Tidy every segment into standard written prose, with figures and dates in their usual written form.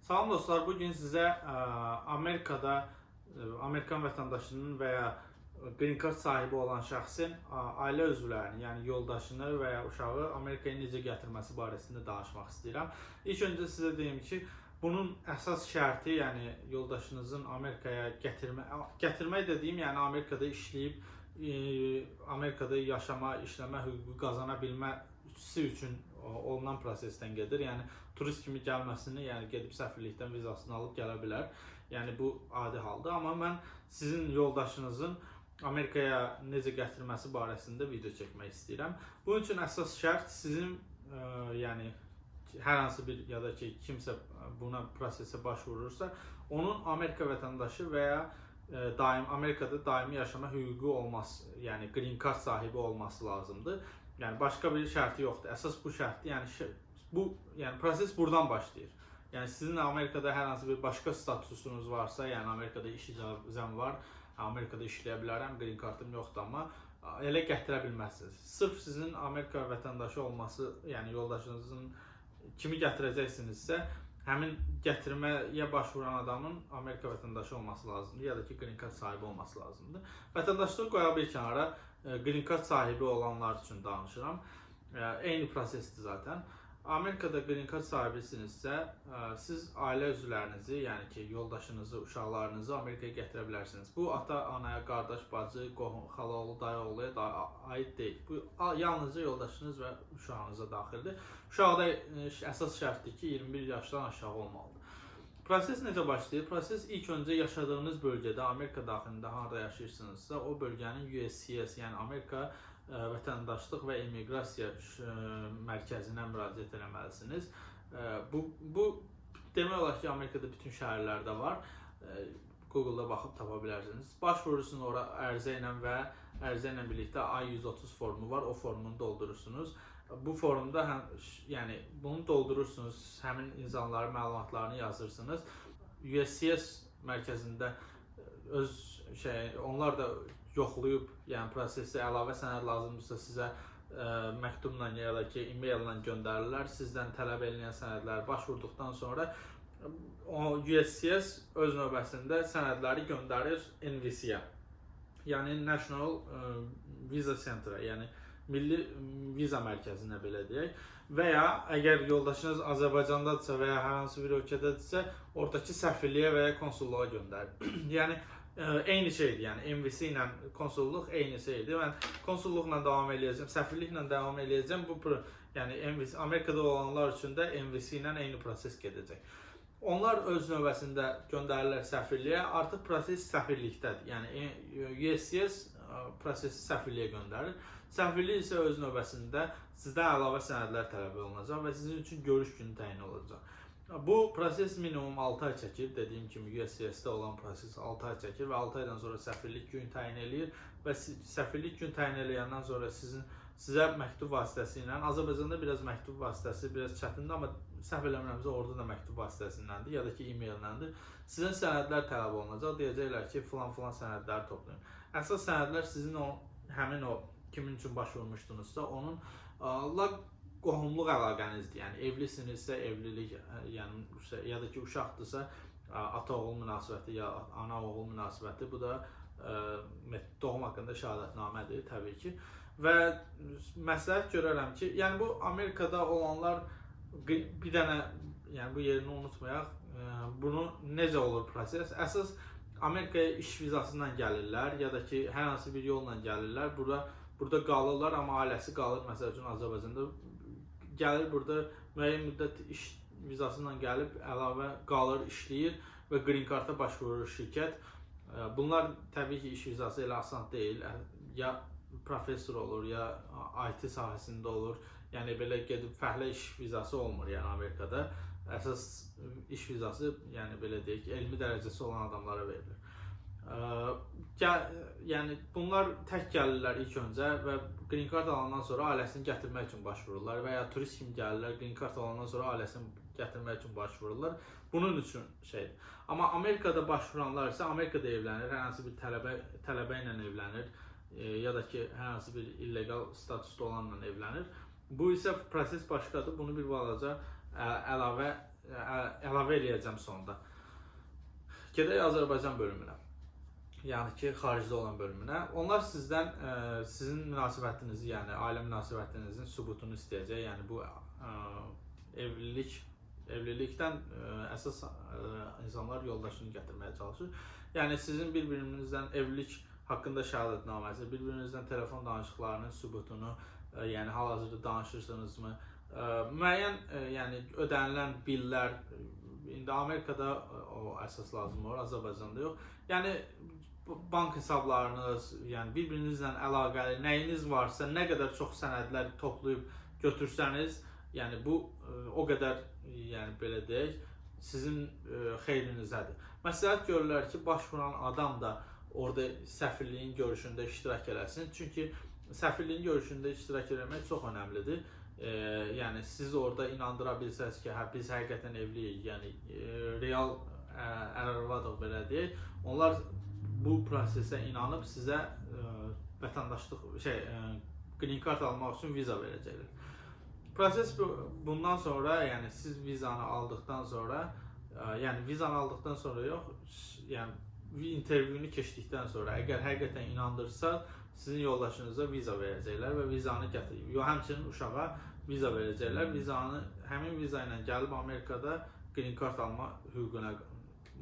Salam dostlar, bugün sizə Amerikada Amerikan vətəndaşının və ya Green Card sahibi olan şəxsin ailə üzvlərini, yəni yoldaşını və ya uşağı Amerikaya necə gətirməsi barəsində danışmaq istəyirəm. İlk öncə sizə deyim ki, bunun əsas şərti, yəni yoldaşınızın Amerikaya gətirmək dediyim, yəni Amerikada işləyib, Amerikada yaşama, işləmə hüququ qazana bilməsi üçün olunan prosesdən gedir. Yəni turist kimi gəlməsini, yəni gedib səfirlikdən vizasını alıb gələ bilər. Yəni bu adi haldır. Amma mən sizin yoldaşınızın Amerikaya necə gətirməsi barəsində video çəkmək istəyirəm. Bunun üçün əsas şərt sizin yəni hər hansı bir ya da ki kimsə buna prosesə başvurursa, onun Amerika vətəndaşı və ya Amerikada daimi yaşama hüququ olması, yəni Green Card sahibi olması lazımdır. Yəni başqa bir şərti yoxdur. Əsas bu şərtdir. Yəni proses buradan başlayır. Yəni sizin Amerikada hər hansı bir başqa statusunuz varsa, yəni Amerikada iş icazəm var, Amerikada işləyə bilərəm, Green Card'ım yoxdur, amma elə gətirə bilməzsiniz. Sırf sizin Amerika vətəndaşı olması, yəni yoldaşınızın kimi gətirəcəksinizsə, həmin gətirməyə başvuran adamın Amerika vətəndaşı olması lazımdır, ya da ki Green Card sahibi olması lazımdır. Vətəndaşlığı qoya bir kənara, Green Card sahibi olanlar üçün danışıram. Eyni prosesdir zaten. Amerikada Green Card sahibisinizsə, siz ailə üzvlərinizi, yəni ki yoldaşınızı, uşaqlarınızı Amerikaya gətirə bilərsiniz. Bu ata, anaya, qardaş, bacı, qohum, xalaoğlu, dayıoğluya da aid deyil. Bu yalnızca yoldaşınız və uşağınıza daxildir. Uşaqda əsas şərtdir ki 21 yaşdan aşağı olmalıdır. Proses necə başlayır? Proses ilk öncə yaşadığınız bölgədə, Amerika daxilində harada yaşayırsınızsa, o bölgənin USCIS, yəni Amerika Vətəndaşlıq və İmmiqrasiya mərkəzinə müraciət etməlisiniz. Bu demək olar ki, Amerikada bütün şəhərlərdə var. Google'da baxıb tapa bilərsiniz. Başvurursunuz ora ərizə ilə və ərizə ilə birlikdə I-130 formu var. O formunu doldurursunuz. Bu formda yəni bunu doldurursunuz, həmin insanların məlumatlarını yazırsınız. USCIS mərkəzində onlar da yoxlayıb, yəni prosesi əlavə sənəd lazımdırsa sizə məktubla ya da ki e-maillə göndərirlər. Sizdən tələb edilən sənədlər başvurduqdan sonra USCIS öz növbəsində sənədləri göndərir NVC-yə, yəni National Visa Center-a, yəni Milli Viza Mərkəzinə belə deyək. Və ya əgər yoldaşınız Azərbaycandadırsa və ya hər hansı bir ölkədədirsə, oradakı səfirliyə və ya konsulluğa göndərir. Yəni eyni şeydir, yəni MVC ilə konsulluq eyni şeydir. Mən konsulluqla davam edəcəm, səfirliklə davam edəcəm. Yəni Amerikada olanlar üçün də MVC ilə eyni proses gedəcək. Onlar öz növbəsində göndərirlər səfirliyə, artıq proses səfirlikdədir. Yəni USCIS prosesi səfirliyə göndərir. Səfirlik isə öz növbəsində sizdən əlavə sənədlər tələb olunacaq və sizin üçün görüş günü təyin olacaq. Bu proses minimum 6 ay çəkir. Dediyim kimi USCIS-də olan proses 6 ay çəkir və 6 aydan sonra səfirlik gün təyin eləyir və səfirlik gün təyin eləyəndən sonra sizə məktub vasitəsilə, Azərbaycanda biraz məktub vasitəsi biraz çətindir, amma səhv eləmirəmsə orada da məktub vasitəsindəndir ya da ki e-mailləndür. Sizin sənədlər tələb olunacaq. Deyəcəklər ki, filan sənədləri toplayın. Əsas sənədlər sizin həmin o kimin üçün başvurmuşdunuzsa, onun qohumluq əlaqənizdir. Yəni evlisinizsə evlilik, yəni ya da ki uşaqdırsa ata-oğul münasibəti ya ana-oğul münasibəti. Bu da doğum haqqında şəhadətnamədir təbii ki. Və məsləhət görərəm ki, yəni bu Amerikada olanlar bir dənə, yəni bu yerini unutmayaq. Bunu necə olur proses? Əsas Amerikaya iş vizasından gəlirlər ya da ki hər hansı bir yolla gəlirlər. Burada qalırlar, amma ailəsi qalır. Məsəl üçün Azərbaycanda gəlir, burada müəyyən müddət iş vizasından gəlib əlavə qalır, işləyir və Green Card-a başvurur şirkət. Bunlar təbii ki iş vizası elə asan deyil. Ya professor olur, ya IT sahəsində olur. Yəni belə gedib fəhlə iş vizası olmur, yəni Amerikada. Əsas iş vizası, yəni belə deyək ki, elmi dərəcəsi olan adamlara verilir. Yəni bunlar tək gəlirlər ilk öncə və Green Card alandan sonra ailəsini gətirmək üçün başvururlar və ya turist kimi gəlirlər, Green Card alandan sonra ailəsini gətirmək üçün başvururlar. Bunun üçün şeydir. Amma Amerikada başvuranlar isə Amerikada evlənir, hər hansı bir tələbə ilə evlənir ya da ki hər hansı bir illegal statusda olanla evlənir. Bu isə proses başqadır. Bunu bir balaca əlavə əlavə eləyəcəm sonda. Gedək Azərbaycan bölümünə. Yəni ki, xaricdə olan bölümünə. Onlar sizdən sizin münasibətinizi, yəni ailə münasibətinizin sübutunu istəyəcək. Yəni bu evlilikdən əsas insanlar yoldaşını gətirməyə çalışır. Yəni sizin bir-birinizdən evlilik haqqında şəhadətnaməsi, bir-birinizdən telefon danışıqlarının sübutunu, yəni hal-hazırda danışırsınızmı? Müəyyən yəni ödənilən billər, indi Amerikada o əsas lazım olur, Azərbaycanda yox. Yəni bank hesablarınız, yəni bir-birinizlə əlaqəli nəyiniz varsa, nə qədər çox sənədlər toplayıb götürsəniz, yəni bu o qədər, yəni belə deyək, sizin xeyrinizədir. Məsləhət görürlər ki, başvuran adam da orada səfirliyin görüşündə iştirak eləsin. Çünki səfirliyin görüşündə iştirak eləmək çox önəmlidir. Yəni siz orada inandıra bilsəniz ki, biz həqiqətən evliyik, yəni real ər-arvadıq belə deyək. Onlar bu prosesə inanıb sizə vətəndaşlıq green card almaq üçün viza verəcəklər. Proses bundan sonra, yəni siz vizanı aldıqdan sonra, yəni vizanı aldıqdan sonra yox, yəni intervyunu keçdikdən sonra, əgər həqiqətən inandırsa, sizin yoldaşınıza viza verəcəklər və vizanı gətirib. Həmçinin uşağa viza verəcəklər. Həmin viza ilə gəlib Amerikada green card alma hüququna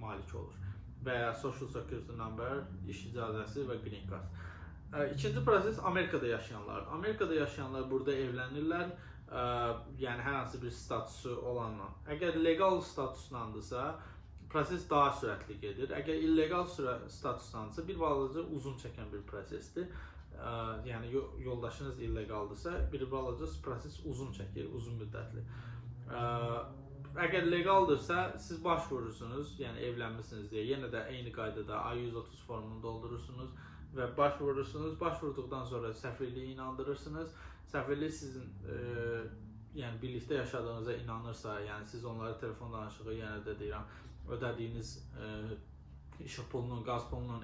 malik olur. Və ya Social Security number, iş icazəsi və green card. İkinci proses Amerikada yaşayanlar. Amerikada yaşayanlar burada evlənirlər. Yəni hər hansı bir statusu olanla. Əgər legal statuslandırsa, proses daha sürətli gedir. Əgər illegal statuslandırsa, bir balaca uzun çəkən bir prosesdir. Yəni yoldaşınız illegaldırsa, bir balaca proses uzun çəkir, uzun müddətli. Əgər legaldırsa, siz başvurursunuz, yəni evlənmisiniz deyə, yenə də eyni qaydada I-130 formunu doldurursunuz və başvurursunuz. Başvurduqdan sonra səfirliyi inandırırsınız. Səfirlik sizin yəni birlikdə yaşadığınıza inanırsa, yəni siz onlara telefon danışığı, yenə də deyirəm, ödədiyiniz işıq pulunun, qaz pulunun,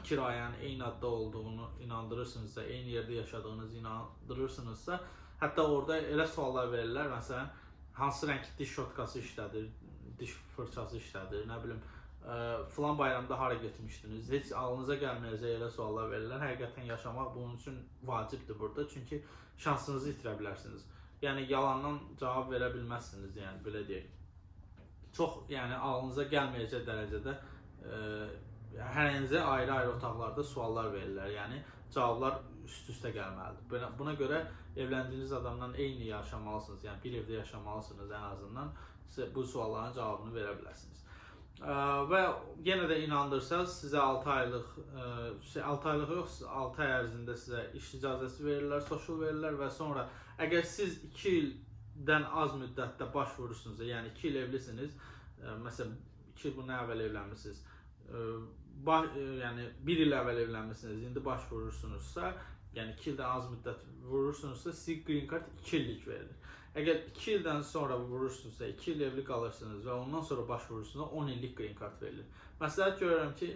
kirayənin eyni adda olduğunu inandırırsınızsa, eyni yerdə yaşadığınızı inandırırsınızsa, hətta orada elə suallar verirlər, məsələn, hansı rəng diş şotkası işlədir, diş fırçası işlədir, nə bilim, filan bayramda hara getmişdiniz, heç ağlınıza gəlməyəcək elə suallar verirlər. Həqiqətən yaşamaq bunun üçün vacibdir burada, çünki şansınızı itirə bilərsiniz. Yəni yalandan cavab verə bilməzsiniz, yəni belə deyək. Çox, yəni ağlınıza gəlməyəcək dərəcədə hərənizə ayrı-ayrı otaqlarda suallar verirlər, yəni cavablar üst-üstə gəlməlidir. Buna görə evləndiyiniz adamdan eyni yaşamalısınız, yəni bir evdə yaşamalısınız ən azından, sizə bu sualların cavabını verə bilərsiniz. Və yenə də inandırsanız, sizə 6 aylıq, 6 aylıq yox, 6 ay ərzində sizə iş icazəsi verirlər, social verirlər və sonra əgər siz 2 ildən az müddətdə başvurursunuzsa, yəni 2 il evlisiniz, məsələn 2 il bundan əvvəl evlənmişsiniz, yəni 1 il əvvəl evlənmişsiniz, indi başvurursunuzsa, yəni 2 ildən az müddət vurursunuzsa, sizə green card 2 illik verilir. Əgər 2 ildən sonra vurursunuzsa, 2 il evli qalırsınız və ondan sonra başvurursunuzsa 10 illik green card verilir. Məsləhət görürəm ki,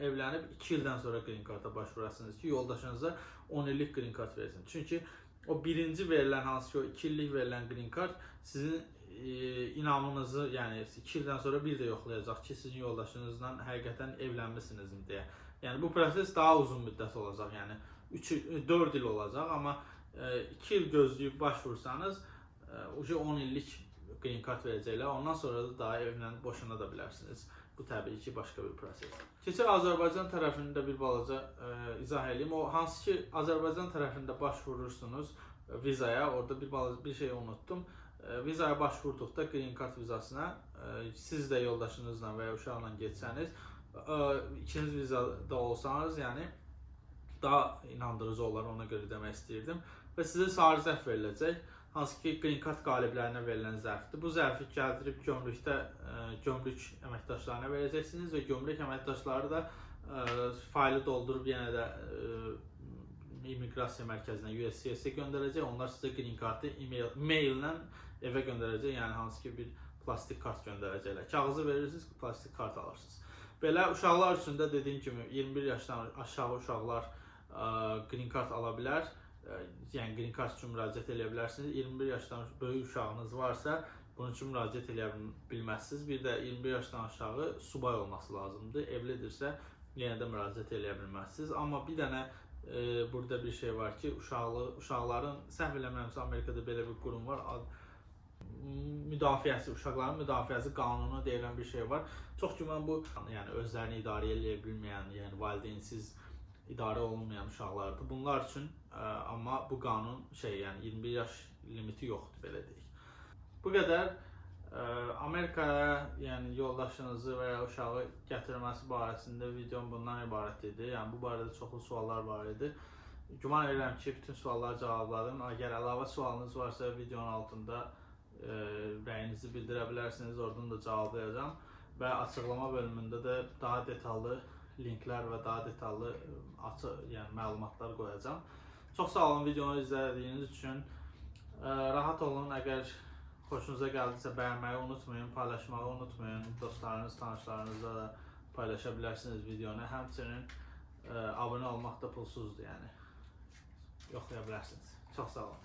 evlənib 2 ildən sonra green card'a başvurasınız ki, yoldaşınıza 10 illik green card versin. Çünki o birinci verilən, hansı ki o 2 illik verilən green card sizin inamınızı, yəni 2 ildən sonra bir də yoxlayacaq ki, sizin yoldaşınızla həqiqətən evlənmisinizmi deyə. Yəni bu proses daha uzun müddət olacaq, yəni 4 il olacaq, amma 2 il gözləyib başvursanız, 10 illik green card verəcəklər, ondan sonra da daha evlənib boşana da bilərsiniz. Bu təbii ki, başqa bir proses. Keçək Azərbaycan tərəfini də bir balaca izah edeyim. O hansı ki, Azərbaycan tərəfində başvurursunuz vizaya, orada bir şey unutdum. Vizaya başvurduqda green card vizasına siz də yoldaşınızla və ya uşaqla getsəniz, ikiniz vizada olsanız, yəni daha inandırıcı olar, ona görə demək istəyirdim. Və sizə sarı zərf veriləcək, hansı ki green card qaliblərinə verilən zərfdir. Bu zərfi gəldirib gömrükdə gömrük əməkdaşlarına verəcəksiniz və gömrük əməkdaşları da faylı doldurub yenə də immiqrasiya mərkəzinə, USCIS-ə göndərəcək. Onlar sizə green card'ı maillə evə göndərəcək, yəni hansı ki bir plastik kart göndərəcəklər. Kağızı verirsiniz, plastik kart alırsınız. Belə uşaqlar üçün də dediyim kimi 21 yaşdan aşağı uşaqlar green card ala bilər. Yəni green card üçün müraciət edə bilərsiniz. 21 yaşdan böyük uşağınız varsa, Bunun üçün müraciət edə bilməzsiniz. Bir də 21 yaşdan aşağı subay olması lazımdır. Evlidirsə yenə də müraciət edə bilməzsiniz. Amma bir dənə burada bir şey var ki, uşaqların, səhv eləmirəmsə Amerikada belə bir qurum var. Müdafiəsi, uşaqların müdafiəsi qanunu deyilən bir şey var. Çox güman bu, yəni özlərini idarə edə bilməyən, yəni valideynsiz idarə olunmayan uşaqlardır. Bunlar üçün amma bu qanun yəni 21 yaş limiti yoxdur, belə deyək. Bu qədər Amerikaya, yəni yoldaşınızı və ya uşağı gətirməsi barəsində videom bundan ibarət idi. Yəni bu barədə çoxlu suallar var idi. Güman edirəm ki, bütün sualları cavabladım. Əgər əlavə sualınız varsa videonun altında rəyinizi bildirə bilərsiniz, oradan da cavablayacağam. Və açıqlama bölümündə də daha detallı linklər və daha detallı yəni məlumatlar qoyacağam. Çox sağ olun videonu izlədiyiniz üçün. Rahat olun. Əgər xoşunuza gəldisə bəyənməyi unutmayın, paylaşmağı unutmayın. Dostlarınız, tanışlarınızla da paylaşa bilərsiniz videonu. Həmçinin abunə olmaq da pulsuzdur, yəni yoxlaya bilərsiniz. Çox sağ olun.